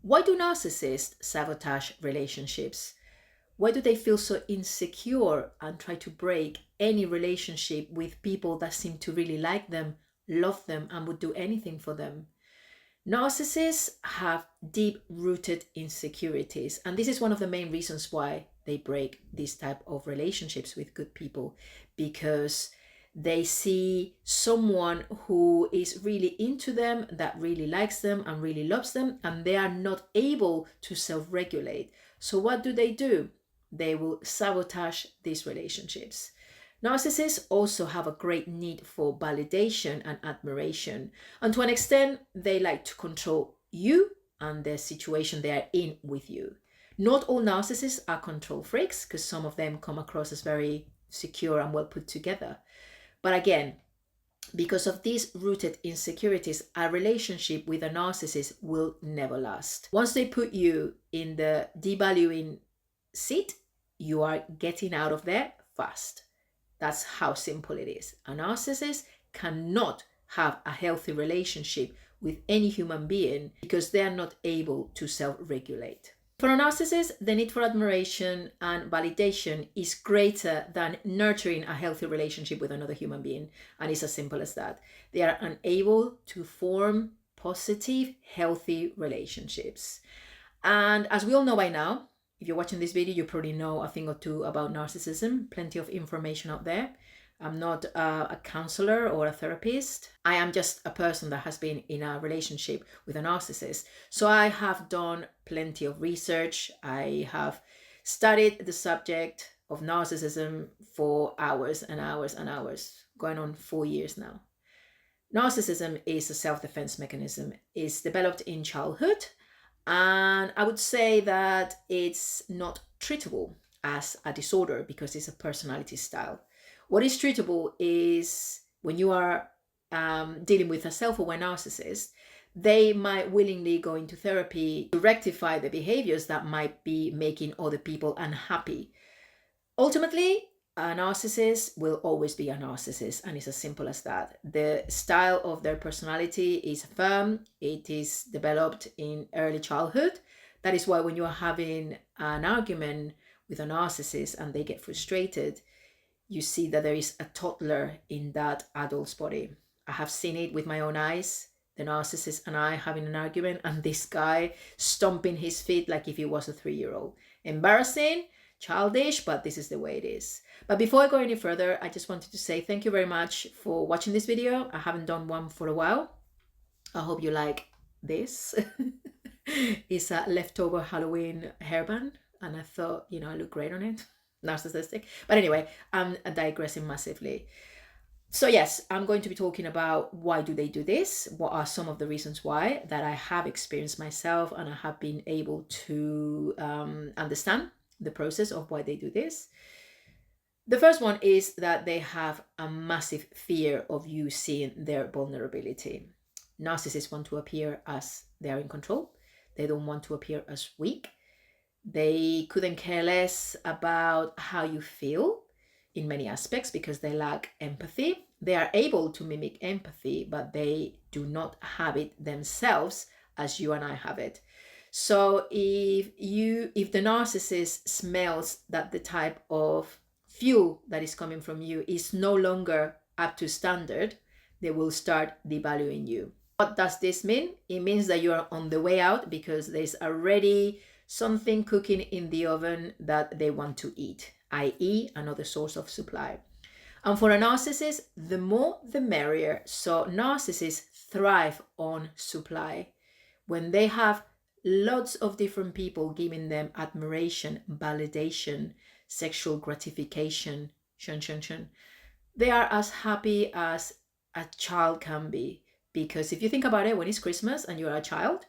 Why do narcissists sabotage relationships? Why do they feel so insecure and try to break any relationship with people that seem to really like them, love them, and would do anything for them? Narcissists have deep rooted insecurities, and this is one of the main reasons why they break this type of relationships with good people, because they see someone who is really into them, that really likes them and really loves them, and they are not able to self regulate. So, what do? They will sabotage these relationships. Narcissists also have a great need for validation and admiration. And to an extent, they like to control you and the situation they are in with you. Not all narcissists are control freaks, because some of them come across as very secure and well put together. But again, because of these rooted insecurities, a relationship with a narcissist will never last. Once they put you in the devaluing seat, you are getting out of there fast. That's how simple it is. A narcissist cannot have a healthy relationship with any human being because they are not able to self-regulate. For a narcissist, the need for admiration and validation is greater than nurturing a healthy relationship with another human being. And it's as simple as that. They are unable to form positive, healthy relationships. And as we all know by now, if you're watching this video, you probably know a thing or two about narcissism. Plenty of information out there. I'm not a counselor or a therapist. I am just a person that has been in a relationship with a narcissist. So I have done plenty of research. I have studied the subject of narcissism for hours and hours and hours, going on 4 years now. Narcissism is a self-defense mechanism. It's developed in childhood, and I would say that it's not treatable as a disorder because it's a personality style. What is treatable is when you are dealing with a self-aware narcissist, they might willingly go into therapy to rectify the behaviors that might be making other people unhappy. Ultimately, a narcissist will always be a narcissist, and it's as simple as that. The style of their personality is firm. It is developed in early childhood. That is why when you are having an argument with a narcissist and they get frustrated, you see that there is a toddler in that adult's body. I have seen it with my own eyes, the narcissist and I having an argument, and this guy stomping his feet like if he was a 3-year-old. Embarrassing, childish, but this is the way it is. But before I go any further, I just wanted to say thank you very much for watching this video. I haven't done one for a while. I hope you like this. It's a leftover Halloween hairband, and I thought, I look great on it. Narcissistic. But anyway, I'm digressing massively. So yes, I'm going to be talking about why do they do this? What are some of the reasons why that I have experienced myself, and I have been able to understand the process of why they do this. The first one is that they have a massive fear of you seeing their vulnerability. Narcissists want to appear as they are in control. They don't want to appear as weak. They couldn't care less about how you feel in many aspects because they lack empathy. They are able to mimic empathy, but they do not have it themselves as you and I have it. So if the narcissist smells that the type of fuel that is coming from you is no longer up to standard, they will start devaluing you. What does this mean? It means that you are on the way out because there's already something cooking in the oven that they want to eat, i.e. another source of supply. And for a narcissist, the more the merrier. So narcissists thrive on supply. When they have lots of different people giving them admiration, validation, sexual gratification, they are as happy as a child can be. Because if you think about it, when it's Christmas and you're a child,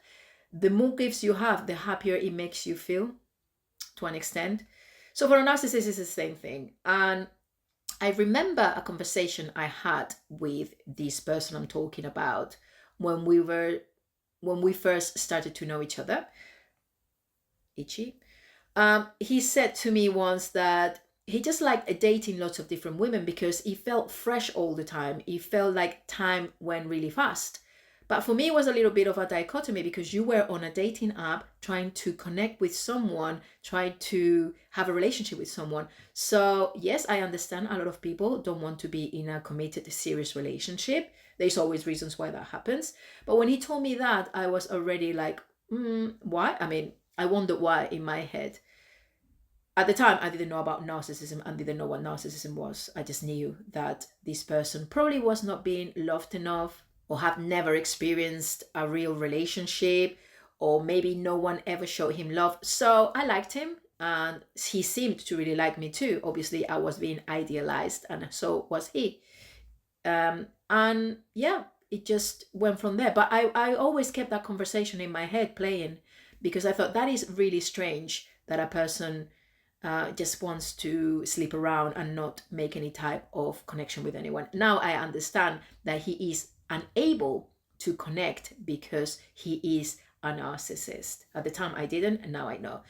the more gifts you have, the happier it makes you feel to an extent. So for a narcissist, it's the same thing. And I remember a conversation I had with this person I'm talking about when we first started to know each other. Itchy. He said to me once that he just liked dating lots of different women because he felt fresh all the time. He felt like time went really fast. But for me, it was a little bit of a dichotomy because you were on a dating app trying to connect with someone, trying to have a relationship with someone. So yes, I understand a lot of people don't want to be in a committed, serious relationship. There's always reasons why that happens. But when he told me that, I was already like, why? I mean, I wondered why in my head. At the time, I didn't know about narcissism and didn't know what narcissism was. I just knew that this person probably was not being loved enough, or have never experienced a real relationship, or maybe no one ever showed him love. So I liked him and he seemed to really like me too. Obviously, I was being idealized and so was he. And yeah, it just went from there. But I always kept that conversation in my head playing, because I thought that is really strange that a person just wants to sleep around and not make any type of connection with anyone. Now I understand that he is unable to connect because he is a narcissist. At the time I didn't, and now I know.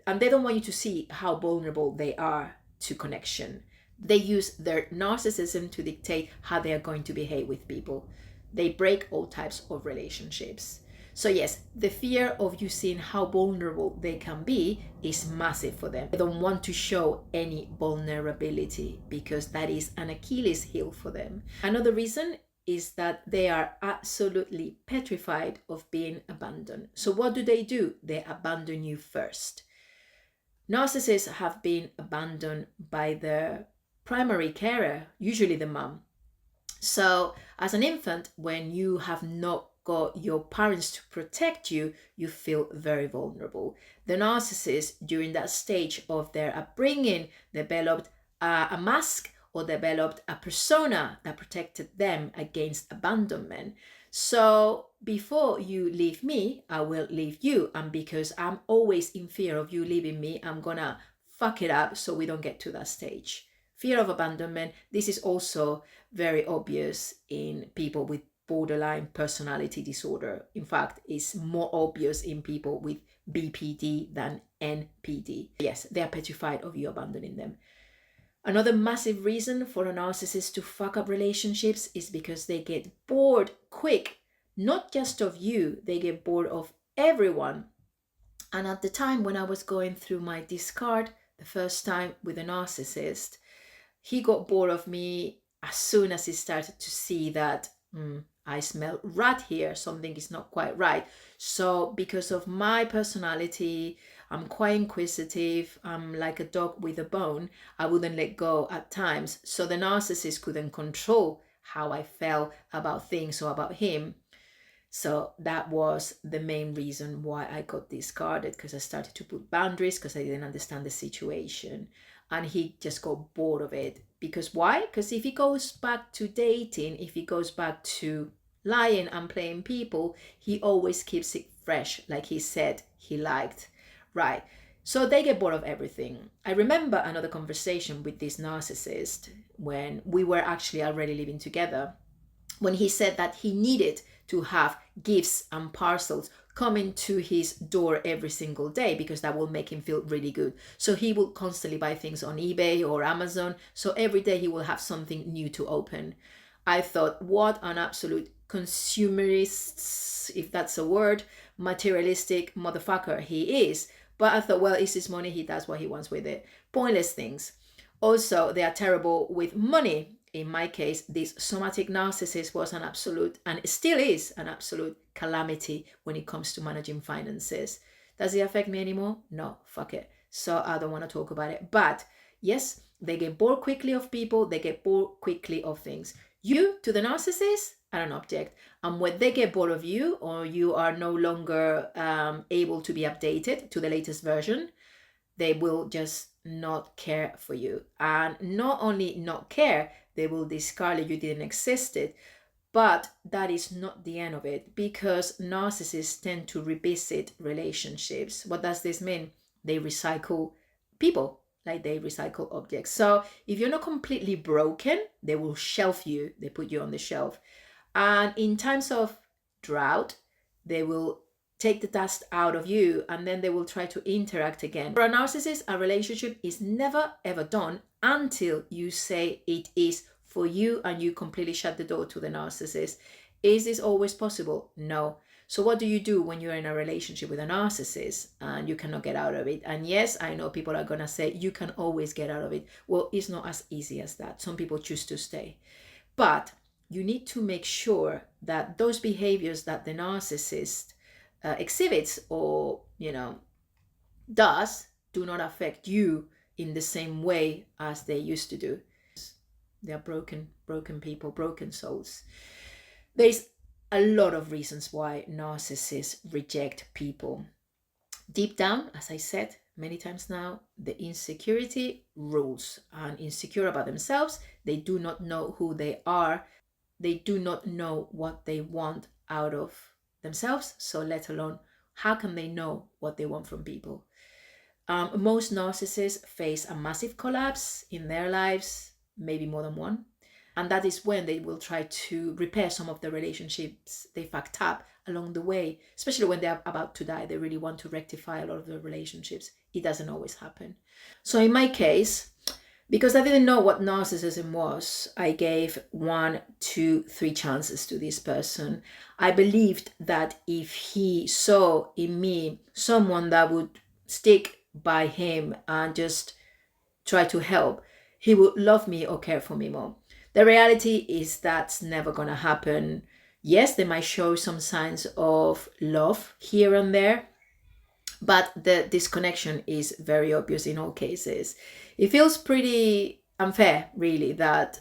And they don't want you to see how vulnerable they are to connection. They use their narcissism to dictate how they are going to behave with people. They break all types of relationships. So yes, the fear of you seeing how vulnerable they can be is massive for them. They don't want to show any vulnerability because that is an Achilles heel for them. Another reason is that they are absolutely petrified of being abandoned. So what do? They abandon you first. Narcissists have been abandoned by their primary carer, usually the mom. So as an infant, when you have not got your parents to protect you, you feel very vulnerable. The narcissist, during that stage of their upbringing, developed a mask or developed a persona that protected them against abandonment. So before you leave me, I will leave you. And because I'm always in fear of you leaving me, I'm gonna fuck it up so we don't get to that stage. Fear of abandonment. This is also very obvious in people with borderline personality disorder. In fact, it's more obvious in people with BPD than NPD. Yes, they are petrified of you abandoning them. Another massive reason for a narcissist to fuck up relationships is because they get bored quick, not just of you, they get bored of everyone. And at the time when I was going through my discard, the first time with a narcissist, he got bored of me as soon as he started to see that I smell rat here, something is not quite right. So because of my personality, I'm quite inquisitive, I'm like a dog with a bone, I wouldn't let go at times. So the narcissist couldn't control how I felt about things or about him. So that was the main reason why I got discarded, because I started to put boundaries because I didn't understand the situation. And he just got bored of it. Because why? Because if he goes back to dating, if he goes back to lying and playing people, he always keeps it fresh, like he said he liked. Right. So they get bored of everything. I remember another conversation with this narcissist when we were actually already living together, when he said that he needed to have gifts and parcels coming to his door every single day because that will make him feel really good. So he will constantly buy things on eBay or Amazon. So every day he will have something new to open. I thought, what an absolute consumerist, if that's a word, materialistic motherfucker he is. But I thought, well, it's his money, he does what he wants with it. Pointless things. Also, they are terrible with money. In my case, this somatic narcissist was an absolute, and still is an absolute calamity when it comes to managing finances. Does it affect me anymore? No, fuck it. So I don't want to talk about it. But yes, they get bored quickly of people, they get bored quickly of things. You, to the narcissist, are an object. And when they get bored of you, or you are no longer able to be updated to the latest version, they will just not care for you. And not only not care, they will discard you didn't exist it. But that is not the end of it, because narcissists tend to revisit relationships. What does this mean? They recycle people, like they recycle objects. So if you're not completely broken, they will shelf you. They put you on the shelf. And in times of drought, they will take the dust out of you, and then they will try to interact again. For a narcissist, a relationship is never ever done until you say it is for you and you completely shut the door to the narcissist. Is this always possible? No. So what do you do when you're in a relationship with a narcissist and you cannot get out of it? And yes, I know people are going to say you can always get out of it. Well, it's not as easy as that. Some people choose to stay. But you need to make sure that those behaviors that the narcissist exhibits or, does do not affect you in the same way as they used to do. They are broken people, broken souls. There's a lot of reasons why narcissists reject people. Deep down, as I said many times now, the insecurity rules, and insecure about themselves. They do not know who they are. They do not know what they want out of themselves. So let alone, how can they know what they want from people? Most narcissists face a massive collapse in their lives, maybe more than one. And that is when they will try to repair some of the relationships they fucked up along the way, especially when they're about to die. They really want to rectify a lot of the relationships. It doesn't always happen. So in my case, because I didn't know what narcissism was, I gave 1, 2, 3 chances to this person. I believed that if he saw in me someone that would stick by him and just try to help, he would love me or care for me more. The reality is that's never going to happen. Yes, they might show some signs of love here and there, but the disconnection is very obvious in all cases. It feels pretty unfair, really, that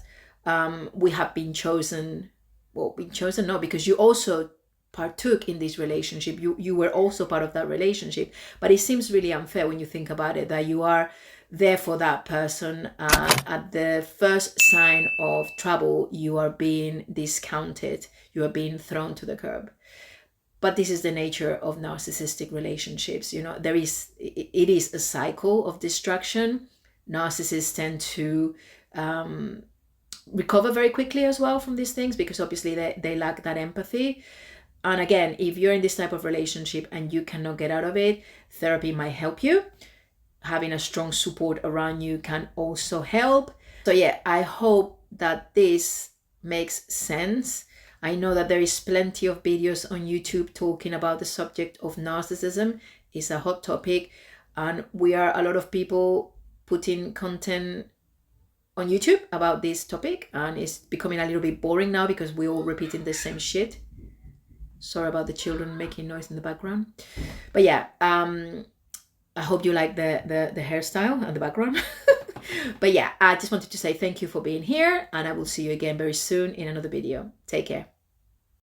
we have been chosen. Well, been chosen, no, because you also partook in this relationship. You were also part of that relationship. But it seems really unfair when you think about it, that you are there for that person. At the first sign of trouble, you are being discounted. You are being thrown to the curb. But this is the nature of narcissistic relationships. It is a cycle of destruction. Narcissists tend to recover very quickly as well from these things, because obviously they lack that empathy. And again, if you're in this type of relationship and you cannot get out of it, therapy might help you. Having a strong support around you can also help. So yeah, I hope that this makes sense. I know that there is plenty of videos on YouTube talking about the subject of narcissism. It's a hot topic, and we are a lot of people putting content on YouTube about this topic, and it's becoming a little bit boring now because we're all repeating the same shit. Sorry about the children making noise in the background. But yeah, I hope you like the hairstyle and the background. But yeah, I just wanted to say thank you for being here, and I will see you again very soon in another video. Take care.